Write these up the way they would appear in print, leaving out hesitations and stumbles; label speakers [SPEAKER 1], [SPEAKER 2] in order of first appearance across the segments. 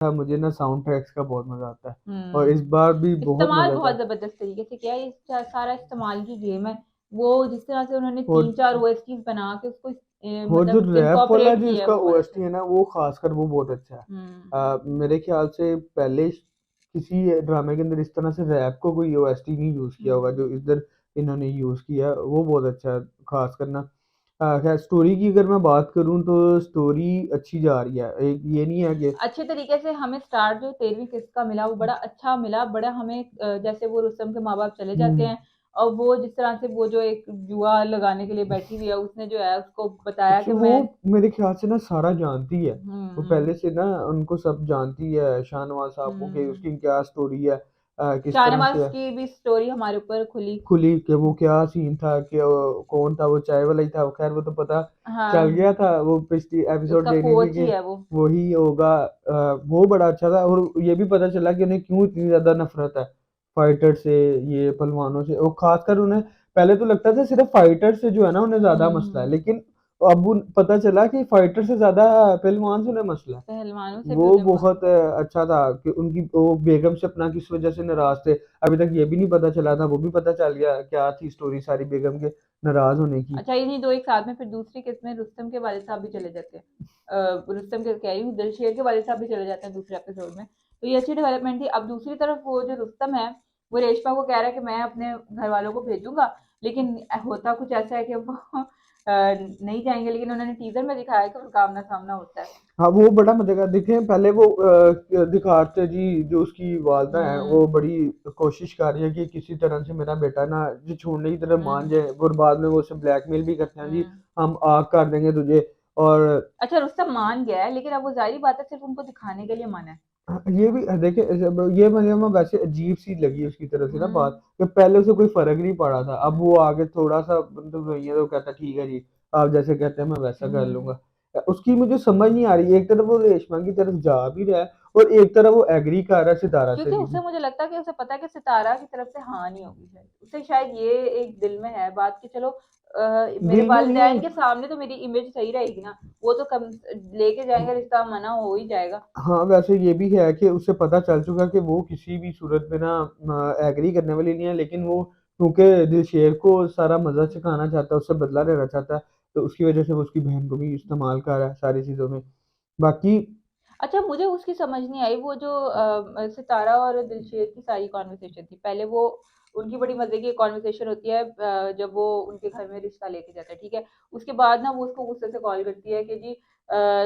[SPEAKER 1] था, मुझे ना साउंड ट्रैक्स का बहुत मजा आता है। और इस
[SPEAKER 2] हम्म।
[SPEAKER 1] बार भी बहुत
[SPEAKER 2] इस्तेमाल
[SPEAKER 1] मजा
[SPEAKER 2] बहुत
[SPEAKER 1] था।
[SPEAKER 2] जबरदस्त तरीके से किया है, ये सारा इस्तेमाल की गेम है। वो जिस तरह से उन्होंने
[SPEAKER 1] और
[SPEAKER 2] 3-4 ओएसटीज बना के उसको
[SPEAKER 1] वो जो
[SPEAKER 2] मतलब
[SPEAKER 1] रैप वाला
[SPEAKER 2] इनकॉर्पोरेट
[SPEAKER 1] जो
[SPEAKER 2] किया है,
[SPEAKER 1] इसका
[SPEAKER 2] वो बहुत अच्छा
[SPEAKER 1] ओएसटी
[SPEAKER 2] है।
[SPEAKER 1] है ना, वो खासकर वो बहुत अच्छा है।
[SPEAKER 2] हम्म।
[SPEAKER 1] मेरे ख्याल से पहले किसी ड्रामे के अंदर इस तरह से रैप को कोई ओएसटी नहीं यूज किया होगा जो
[SPEAKER 2] हम्म।
[SPEAKER 1] इधर इन्होंने यूज किया है, वो बहुत अच्छा है। खास करना खैर स्टोरी की अगर मैं बात करूं तो स्टोरी अच्छी जा रही है, एक ये नहीं है कि
[SPEAKER 2] अच्छे तरीके से हमें स्टार्ट जो 13वीं किस्त का मिला वो बड़ा अच्छा मिला, बड़ा हमें जैसे वो रुस्तम के माँ बाप चले जाते
[SPEAKER 1] हम्म,
[SPEAKER 2] हैं और वो जिस तरह से वो जो एक जुआ लगाने के लिए बैठी हुई है, उसने जो है उसको बताया कि
[SPEAKER 1] अच्छा वो
[SPEAKER 2] मैं।
[SPEAKER 1] मेरे ख्याल से ना सारा जानती है। वो
[SPEAKER 2] हम्म।
[SPEAKER 1] पहले से ना उनको सब जानती है, शाहनवाज साहब को, कि
[SPEAKER 2] हम्म।
[SPEAKER 1] उसकी क्या स्टोरी है, किस तरह
[SPEAKER 2] शाहनवाज
[SPEAKER 1] से
[SPEAKER 2] की भी स्टोरी हमारे ऊपर खुली।
[SPEAKER 1] खुली, कि वो क्या सीन था, कि वो कौन था, वो चाय वाला ही था। खैर वो तो पता चल
[SPEAKER 2] हाँ,
[SPEAKER 1] गया था वो पिछली एपिसोड
[SPEAKER 2] उसका
[SPEAKER 1] देखने की
[SPEAKER 2] कोच ही
[SPEAKER 1] कि
[SPEAKER 2] है वो।
[SPEAKER 1] वही होगा। वो बड़ा अच्छा था। और ये भी पता चला कि उन्हें क्यों इतनी ज्यादा नफरत है फाइटर से, ये पहलवानों से। और खासकर उन्हें पहले तो लगता था सिर्फ फाइटर से जो है ना उन्हें ज्यादा मसला है,
[SPEAKER 2] हम्म।
[SPEAKER 1] लेकिन अब पता चला कि फाइटर से ज्यादा पहलवान से उन्हें मसला है।
[SPEAKER 2] पहलवानों से भी
[SPEAKER 1] वो
[SPEAKER 2] उन्हें
[SPEAKER 1] बहुत अच्छा था कि उनकी वो बेगम से अपना किस वजह से नाराज थे। अभी तक ये भी नहीं पता चला था, वो भी पता चल गया क्या थी स्टोरी सारी बेगम के नाराज होने की।
[SPEAKER 2] अच्छा, इन्हीं दो एक साथ में फिर दूसरी किस्त में रुस्तम के वालिद साहब भी चले जाते हैं। रुस्तम के कह रही हूँ, दिलशेर के वालिद साहब भी चले जाते हैं दूसरे एपिसोड में। तो ये अच्छी डेवलपमेंट थी। अब दूसरी तरफ वो जो रुस्तम है, वो रेशमा को कह रहा है कि मैं अपने घर वालों को भेजूंगा, लेकिन होता कुछ ऐसा है कि वो नहीं जाएंगे, लेकिन उन्होंने टीजर में दिखाया कि उनका आमना सामना होता है।
[SPEAKER 1] हाँ वो बड़ा मजे का दिखे। पहले वो दिखाते जी, जो उसकी वालदा है
[SPEAKER 2] हम्म।
[SPEAKER 1] वो बड़ी कोशिश कर रही है कि किसी तरह से मेरा बेटा ना जो छोड़ने की तरफ मान
[SPEAKER 2] हम्म।
[SPEAKER 1] जाए। और बाद में वो उसे ब्लैकमेल भी करते हैं जी,
[SPEAKER 2] हम्म।
[SPEAKER 1] हम आग कर देंगे तुझे। और
[SPEAKER 2] अच्छा, रुस्तम मान गया है, लेकिन अब वो जाहिर बात है सिर्फ उनको दिखाने के लिए माना है।
[SPEAKER 1] ये भी देखिए, ये मुझे मैं वैसे अजीब सी लगी उसकी तरफ से ना
[SPEAKER 2] हम्म।
[SPEAKER 1] बात, कि पहले उसे कोई फर्क नहीं पड़ा था, अब वो आगे थोड़ा सा मतलब वही है तो कहता ठीक है जी, आप जैसे कहते हैं मैं वैसा कर
[SPEAKER 2] हम्म।
[SPEAKER 1] लूंगा। उसकी मुझे समझ नहीं आ रही, एक तरफ वो रेशमा की तरफ जा भी रहा है और एक तरफ वो एग्री कर रहा है सितारा से
[SPEAKER 2] क्योंकि
[SPEAKER 1] भी।
[SPEAKER 2] उसे मुझे लगता है कि उसे पता है कि सितारा की तरफ से हाँ नहीं होगी, शायद उसे शायद ये एक दिल में है बात कि चलो मेरे
[SPEAKER 1] दिल में नहीं है।
[SPEAKER 2] वालिदैन के सामने तो मेरी इमेज सही रहेगी ना। वो तो कम लेके जाएंगे, रिश्ता मना हो ही जाएगा।
[SPEAKER 1] हाँ वैसे ये भी है कि उसे पता चल चुका कि वो किसी भी सूरत में ना एग्री करने वाली नहीं है, लेकिन वो क्योंकि दिलशेर को सारा मजा चखाना चाहता है, उससे बदला लेना चाहता है, तो उसकी वजह से वो उसकी बहन को भी इस्तेमाल कर रहा है सारी चीजों में। बाकी
[SPEAKER 2] अच्छा, मुझे उसकी समझ नहीं आई वो जो सितारा और दिलशेर की सारी कॉन्वर्सेशन थी पहले वो। उनकी बड़ी मजे की कॉन्वर्सेशन होती है जब वो उनके घर में रिश्ता लेके जाता है, ठीक है। उसके बाद ना वो उसको गुस्से से कॉल करती है कि जी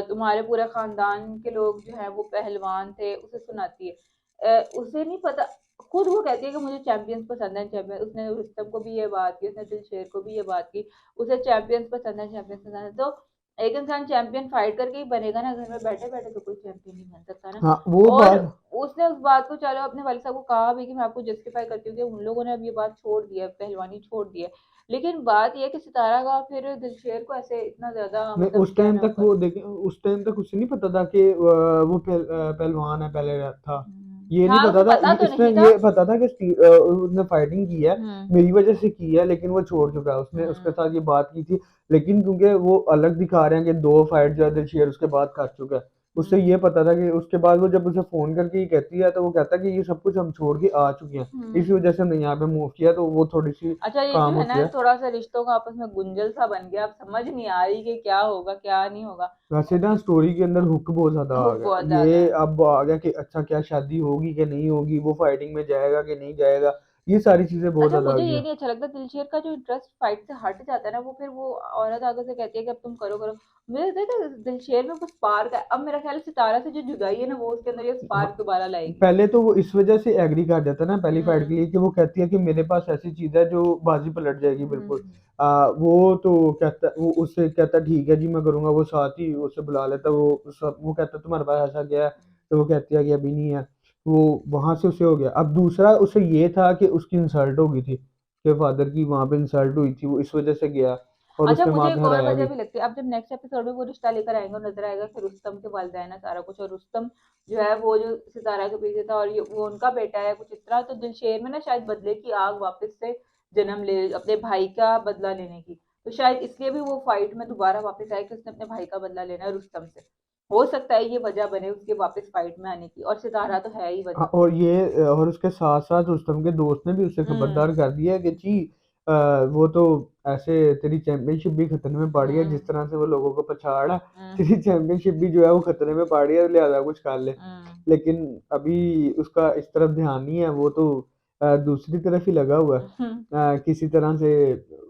[SPEAKER 2] तुम्हारे पूरे खानदान के लोग जो है वो पहलवान थे, उसे सुनाती है। उसे नहीं पता। खुद वो कहती है कि मुझे चैंपियंस पसंद है, चैंपियन। उसने रुस्तम को भी ये बात की, उसने दिलशेर को भी ये बात की। उसे चैंपियंस पसंद है, चैंपियंस पसंद है। तो एक इंसान चैंपियन फाइट करके ही बनेगा ना, घर में बैठे बैठे तो कोई चैंपियन नहीं बन सकता ना।
[SPEAKER 1] हाँ वो
[SPEAKER 2] और
[SPEAKER 1] बात।
[SPEAKER 2] उसने उस बात को चलो अपने वालिद साहब को कहा भी कि मैं आपको जस्टिफाई करती हूँ कि उन लोगों ने अब ये बात छोड़ दी है, पहलवानी छोड़ दी है। लेकिन बात यह है कि सितारा का फिर दिलशेर को ऐसे इतना ज्यादा
[SPEAKER 1] नहीं
[SPEAKER 2] मतलब
[SPEAKER 1] उस टाइम
[SPEAKER 2] कहना
[SPEAKER 1] तक
[SPEAKER 2] ऊपर।
[SPEAKER 1] वो देखे, उस टाइम तक उसे नहीं पता था कि वो पहलवान है पहले था। ये नहीं
[SPEAKER 2] हाँ, उसे
[SPEAKER 1] पता था।
[SPEAKER 2] पता तो
[SPEAKER 1] इसने
[SPEAKER 2] नहीं था।
[SPEAKER 1] ये पता था कि उसने फाइटिंग की है,
[SPEAKER 2] हम्म।
[SPEAKER 1] मेरी वजह से की है, लेकिन वो छोड़ चुका है। उसने उसके
[SPEAKER 2] हम्म।
[SPEAKER 1] साथ ये बात की थी, लेकिन क्योंकि वो अलग दिखा रहे हैं कि दो फाइट जो है दिलशेर उसके बाद कर चुका है, उससे ये
[SPEAKER 2] हम्म।
[SPEAKER 1] पता था कि उसके बाद वो जब उसे फोन करके ये कहती है तो वो कहता है कि ये सब कुछ हम छोड़ के आ चुके हैं, इसी
[SPEAKER 2] हम्म।
[SPEAKER 1] वजह से हमने यहाँ पे मूव किया, तो वो थोड़ी सी
[SPEAKER 2] अच्छा, ये जो
[SPEAKER 1] काम
[SPEAKER 2] है
[SPEAKER 1] होती
[SPEAKER 2] ना
[SPEAKER 1] है।
[SPEAKER 2] थोड़ा सा रिश्तों का आपस में गुंजल सा बन गया, अब समझ नहीं आ रही कि क्या होगा क्या नहीं होगा।
[SPEAKER 1] वैसे ना स्टोरी के अंदर हुक बहुत ज्यादा आ
[SPEAKER 2] हुक
[SPEAKER 1] गया।
[SPEAKER 2] बहुत ज्यादा
[SPEAKER 1] ये
[SPEAKER 2] है।
[SPEAKER 1] अब आ गया कि अच्छा क्या शादी होगी कि नहीं होगी, वो फाइटिंग में जाएगा कि नहीं जाएगा, ये सारी चीजें बहुत
[SPEAKER 2] अच्छा,
[SPEAKER 1] ज्यादा आ
[SPEAKER 2] मुझे
[SPEAKER 1] गई
[SPEAKER 2] ये
[SPEAKER 1] हैं।
[SPEAKER 2] नहीं अच्छा लगता दिलशेर का जो इंटरेस्ट फाइट से हट जाता है ना, वो फिर वो औरत आगे से कहती है कि अब तुम करो करो। मुझे लगता है कि दिलशेर में वो स्पार्क है, अब मेरा ख्याल है सितारा से जो जुदाई है ना, वो उसके अंदर ये
[SPEAKER 1] हाँ,
[SPEAKER 2] स्पार्क दोबारा लाएगी।
[SPEAKER 1] पहले तो वो इस वजह से एग्री कर जाता है ना पहली फाइट के
[SPEAKER 2] हम्म।
[SPEAKER 1] लिए, कि वो कहती है कि मेरे पास ऐसी चीज है जो बाजी पलट जाएगी बिल्कुल।
[SPEAKER 2] हम्म।
[SPEAKER 1] वो तो कहता, वो उससे कहता ठीक है जी मैं करूंगा, वो साथ ही उसे बुला लेता। वो कहता तुम्हारे पास ऐसा क्या है, तो वो कहती है कि अभी नहीं है। वो वहां से उसे हो गया। अब दूसरा उसे ये था कि उसकी इंसल्ट हो गई थी, कि फादर की वहां पे इंसल्ट हुई थी, वो इस वजह से गया और
[SPEAKER 2] अच्छा,
[SPEAKER 1] उसने
[SPEAKER 2] मुझे
[SPEAKER 1] वहां पे
[SPEAKER 2] एक और
[SPEAKER 1] हराया
[SPEAKER 2] वजह
[SPEAKER 1] भी।
[SPEAKER 2] भी लगती है, अब जब नेक्स्ट एपिसोड में वो रिश्ता लेकर आएंगे और नजर आएगा कि रुस्तम के वालिदैन है सारा कुछ, और रुस्तम जो है वो जो सितारा के पीछे था और ये वो उनका बेटा है कुछ इस तरह, तो दिलशेर में ना शायद बदले की आग वापस से जन्म ले, अपने भाई का बदला लेने की। तो शायद इसलिए भी वो फाइट में दोबारा वापस आए कि उसने अपने भाई का बदला लेना है रुस्तम से। हो सकता है ये वजह बने उसके वापस फाइट में आने की, और सितारा तो है ही
[SPEAKER 1] हाँ,
[SPEAKER 2] वजह।
[SPEAKER 1] और उसके साथ साथ रुस्तम के दोस्त ने भी उसे
[SPEAKER 2] हम्म।
[SPEAKER 1] खबरदार कर दिया कि जी अ, वो तो ऐसे तेरी चैंपियनशिप भी खतरे में पड़ रही है, जिस
[SPEAKER 2] हम्म।
[SPEAKER 1] तरह से वो लोगों को पछाड़ा,
[SPEAKER 2] हम्म।
[SPEAKER 1] तेरी चैंपियनशिप भी जो है वो खतरे में पड़ रही है, लिहाजा कुछ कर ले।
[SPEAKER 2] हम्म।
[SPEAKER 1] लेकिन अभी उसका इस तरफ ध्यान नहीं है, वो तो दूसरी तरफ ही लगा हुआ है।
[SPEAKER 2] हम्म।
[SPEAKER 1] किसी तरह से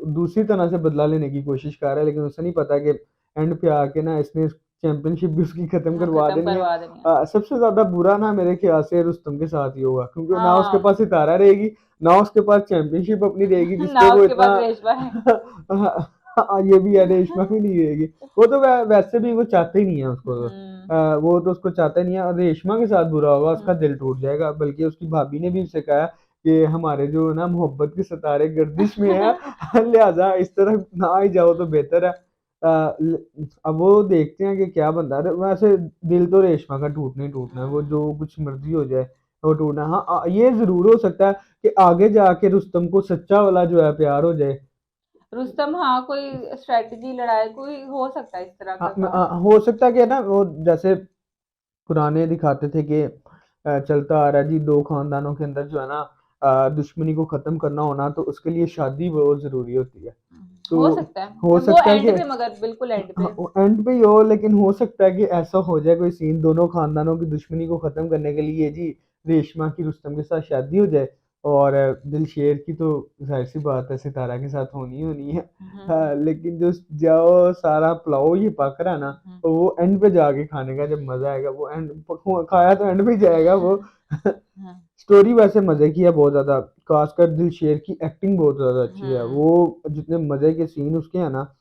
[SPEAKER 1] दूसरी तरह से बदला लेने की कोशिश कर रहा है, लेकिन उसे नहीं पता कि एंड पे आके ना इसने चैंपियनशिप भी उसकी खत्म
[SPEAKER 2] हाँ,
[SPEAKER 1] करवा
[SPEAKER 2] खत्म
[SPEAKER 1] देनी है।
[SPEAKER 2] करवा देनी है।
[SPEAKER 1] सबसे ज़्यादा बुरा ना मेरे ख्याल से रुस्तम के साथ ही होगा, क्योंकि ना उसके
[SPEAKER 2] हाँ।
[SPEAKER 1] पास सितारा रहेगी, ना उसके पास चैंपियनशिप अपनी रहेगी जिसपे
[SPEAKER 2] ना
[SPEAKER 1] वो
[SPEAKER 2] उसके
[SPEAKER 1] इतना
[SPEAKER 2] पास रेशमा है।
[SPEAKER 1] ये भी है, रेशमा भी नहीं रहेगी। वो तो वैसे भी वो चाहते ही नहीं है उसको तो।
[SPEAKER 2] हम्म।
[SPEAKER 1] वो तो उसको चाहता ही नहीं है, और रेशमा के साथ बुरा होगा, उसका
[SPEAKER 2] हम्म।
[SPEAKER 1] दिल टूट जाएगा। बल्कि उसकी भाभी ने भी उसे कहा कि हमारे जो ना मोहब्बत के सितारे गर्दिश में है, लिहाजा इस तरफ ना ही जाओ तो बेहतर है। अब वो देखते हैं कि क्या बनता है। वैसे दिल तो रेशमा का टूटना ही टूटना है, वो जो कुछ मर्जी हो जाए वो टूटना है। हाँ, ये जरूर हो सकता है कि आगे जाके रुस्तम को सच्चा वाला जो है प्यार हो जाए।
[SPEAKER 2] रुस्तम, हाँ, कोई स्ट्रेटजी लड़ाई कोई हो सकता है इस तरह का काम।
[SPEAKER 1] हो सकता है कि ना वो जैसे पुराने दिखाते थे कि चलता आ रहा है जी, दो खानदानों के अंदर जो है ना दुश्मनी को खत्म करना होना, तो उसके लिए शादी बहुत जरूरी होती है। तो
[SPEAKER 2] हो सकता
[SPEAKER 1] हो
[SPEAKER 2] है वो
[SPEAKER 1] सकता है
[SPEAKER 2] एंड
[SPEAKER 1] कि
[SPEAKER 2] पे, मगर बिल्कुल एंड पे।
[SPEAKER 1] एंड पे ही हो, लेकिन हो सकता है कि ऐसा हो जाए कोई सीन, दोनों खानदानों की दुश्मनी को खत्म करने के लिए जी रेशमा की रुस्तम के साथ शादी हो जाए, और दिलशेर की तो जाहिर सी बात है सितारा के साथ होनी ही होनी है।
[SPEAKER 2] हम्म।
[SPEAKER 1] हाँ, लेकिन जो जो सारा पुलाव ये पक रहा है ना,
[SPEAKER 2] हम्म।
[SPEAKER 1] तो वो एंड पे जाके खाने का जब मजा आएगा, वो एंड खाया तो एंड पे ही जाएगा वो।
[SPEAKER 2] हम्म।
[SPEAKER 1] स्टोरी वैसे मजे की है बहुत ज्यादा, खासकर दिलशेर की एक्टिंग बहुत ज्यादा अच्छी है।
[SPEAKER 2] हम्म।
[SPEAKER 1] वो जितने मजे के सीन उसके हैं ना,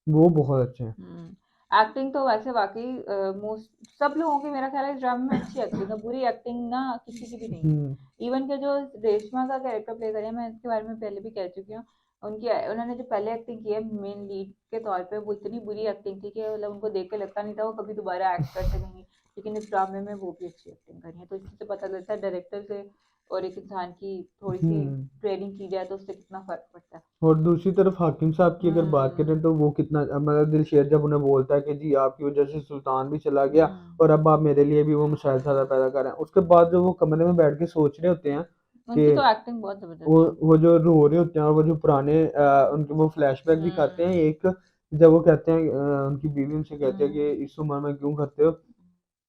[SPEAKER 1] वो बहुत अच्छे हैं।
[SPEAKER 2] एक्टिंग तो वैसे वाकई मोस्ट सब लोगों की, मेरा ख्याल है इस ड्रामा में अच्छी एक्टिंग है, बुरी एक्टिंग ना किसी की भी नहीं है।
[SPEAKER 1] हम्म।
[SPEAKER 2] इवन के जो रेशमा का कैरेक्टर प्ले करिए, मैं इसके बारे में पहले भी कह चुकी हूँ। उनकी उन्होंने जो पहले एक्टिंग की है मेन लीड के तौर पे, वो इतनी बुरी एक्टिंग थी कि मतलब उनको देख के लगता नहीं था वो कभी दोबारा एक्ट कर सकेंगी। लेकिन इस ड्रामे में वो भी अच्छी एक्टिंग करी है, तो इसी से पता चलता है डायरेक्टर से और एक इंसान की थोड़ी सी
[SPEAKER 1] हम्म।
[SPEAKER 2] ट्रेनिंग की जाए तो उससे कितना फर्क पड़ता है।
[SPEAKER 1] और दूसरी तरफ हाकिम साहब की अगर बात करें,
[SPEAKER 2] हम्म।
[SPEAKER 1] तो वो कितना मतलब दिलशेर जब उन्हें बोलता है कि जी आपकी वजह से सुल्तान भी चला गया,
[SPEAKER 2] हम्म।
[SPEAKER 1] और अब आप मेरे लिए भी वो मसाइल ज्यादा पैदा कर रहे हैं। उसके बाद जो वो कमरे में बैठ के सोच रहे होते हैं
[SPEAKER 2] उनकी
[SPEAKER 1] कि
[SPEAKER 2] तो एक्टिंग बहुत जबरदस्त थी।
[SPEAKER 1] वो जो रो रहे होते हैं, और वो जो पुराने उनके वो फ्लैशबैक दिखाते हैं
[SPEAKER 2] हुँ।
[SPEAKER 1] एक, जब वो कहते हैं उनकी बीवी उनसे कहते हैं कि
[SPEAKER 2] हुँ।
[SPEAKER 1] इस उम्र में क्यों करते हो,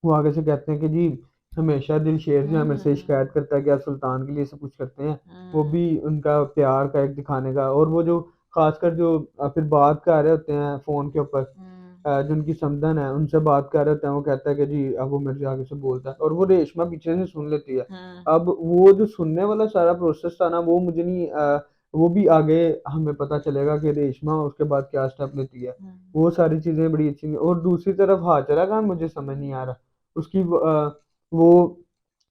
[SPEAKER 1] वो आगे से कहते हैं कि जी हमेशा दिलशेर जो है मेरे से
[SPEAKER 2] हुँ।
[SPEAKER 1] शिकायत करता है कि आप सुल्तान के लिए सब कुछ करते हैं। वो
[SPEAKER 2] हुँ।
[SPEAKER 1] भी उनका प्यार का एक दिखाने का, और वो जो खासकर जो फिर बात कर रहे होते हैं फोन के ऊपर,
[SPEAKER 2] हुँ।
[SPEAKER 1] जो उनकी समधन है उनसे बात कर रहे होते हैं, वो कहता है कि जी अब वो मेरे से आगे से बोलता है, और वो रेशमा पीछे से सुन लेती है।
[SPEAKER 2] हुँ।
[SPEAKER 1] अब वो जो सुनने वाला सारा प्रोसेस था ना, वो मुझे नहीं वो भी आगे हमें पता चलेगा कि रेशमा उसके बाद क्या स्टेप लेती है।
[SPEAKER 2] हुँ।
[SPEAKER 1] वो सारी चीजें बड़ी अच्छी थी। और दूसरी तरफ हाजरा का मुझे समझ नहीं आ रहा, उसकी वो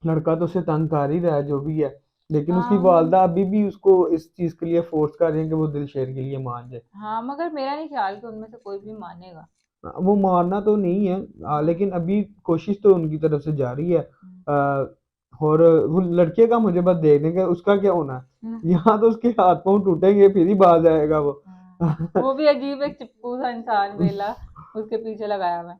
[SPEAKER 1] लड़का तो उसे तंग कर ही रहा है जो भी है, लेकिन उसकी
[SPEAKER 2] हाँ,
[SPEAKER 1] वालदा अभी भी उसको इस चीज के लिए फोर्स कर रही है कि वो दिलशेर के लिए मान जाए।
[SPEAKER 2] हाँ, मगर मेरा नहीं ख्याल कि उनमें से कोई भी मानेगा।
[SPEAKER 1] वो मारना तो नहीं है,
[SPEAKER 2] हाँ।
[SPEAKER 1] लेकिन अभी कोशिश तो उनकी तरफ से जारी है।
[SPEAKER 2] हुँ।
[SPEAKER 1] और वो लड़के का मुझे बस देखने का उसका क्या होना
[SPEAKER 2] हुँ।
[SPEAKER 1] है, यहाँ तो उसके हाथ पांव टूटेंगे फिर ही बाज आएगा वो।
[SPEAKER 2] हाँ। वो भी अजीब एक चिपकू सा इंसान वेला उसके पीछे लगाया हुआ है।